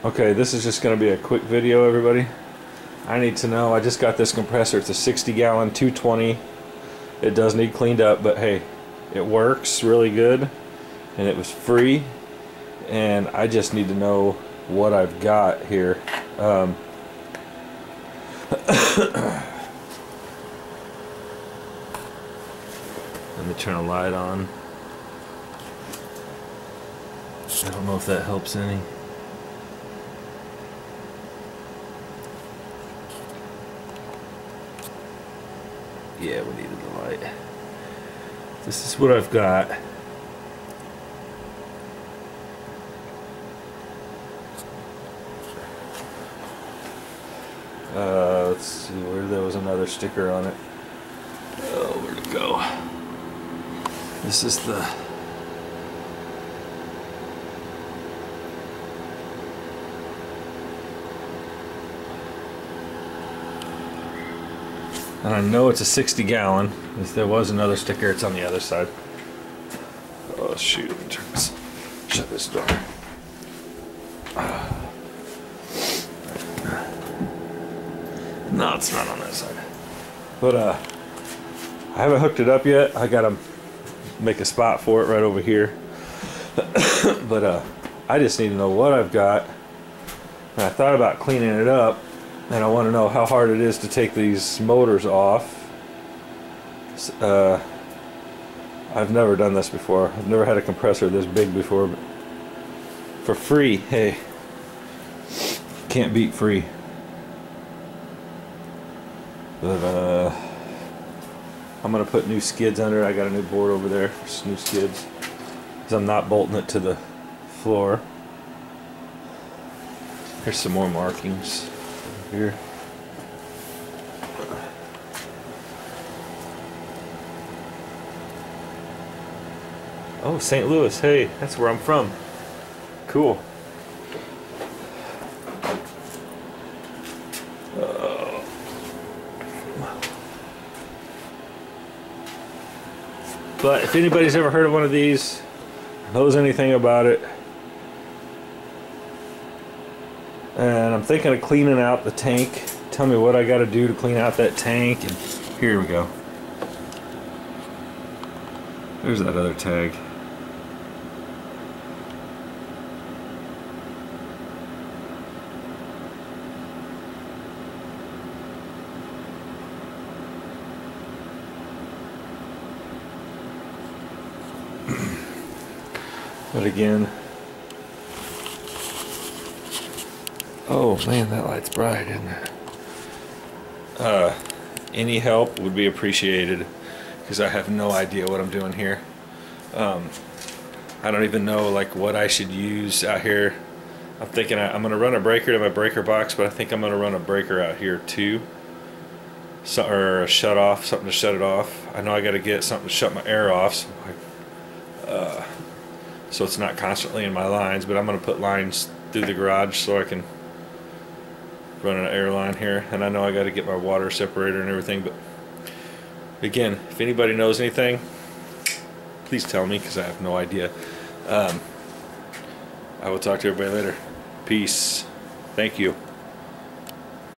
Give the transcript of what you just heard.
Okay, this is just going to be a quick video, everybody. I need to know, I just got this compressor. It's a 60-gallon 220. It does need cleaned up, but hey, it works really good, and it was free, and I just need to know what I've got here. Let me turn a light on. I don't know if that helps any. Yeah, we needed the light. This is what I've got. Let's see where there was another sticker on it. Oh, where'd it go? This is the and I know it's a 60-gallon. If there was another sticker, it's on the other side. Oh shoot, let me turn this, shut this door. No, it's not on that side. But I haven't hooked it up yet. I gotta make a spot for it right over here. But I just need to know what I've got. And I thought about cleaning it up. And I want to know how hard it is to take these motors off. I've never done this before. I've never had a compressor this big before. But for free, hey, can't beat free. But I'm gonna put new skids under it. I got a new board over there for new skids, because I'm not bolting it to the floor. Here's some more markings here. Oh, St. Louis. Hey, that's where I'm from. Cool. But if anybody's ever heard of one of these, knows anything about it, and I'm thinking of cleaning out the tank, tell me what I got to do to clean out that tank. And here we go. There's that other tag. But again, oh man, that light's bright, isn't it? Any help would be appreciated, because I have no idea what I'm doing here. I don't even know like what I should use out here. I'm thinking I'm going to run a breaker to my breaker box, but I think I'm going to run a breaker out here too. So, or a shut off, something to shut it off. I know I got to get something to shut my air off, so it's not constantly in my lines, but I'm going to put lines through the garage so I can run an air line here. And I know I got to get my water separator and everything, but again, if anybody knows anything, please tell me, because I have no idea. I will talk to everybody later. Peace. Thank you.